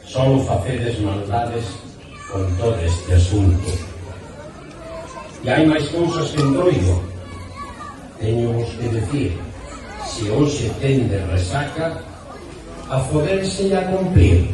só facedes maldades con todo este asunto. E hai máis cousas que entroido. Teño vos que decir, se hoxe tende resaca, a foderse a cumplir.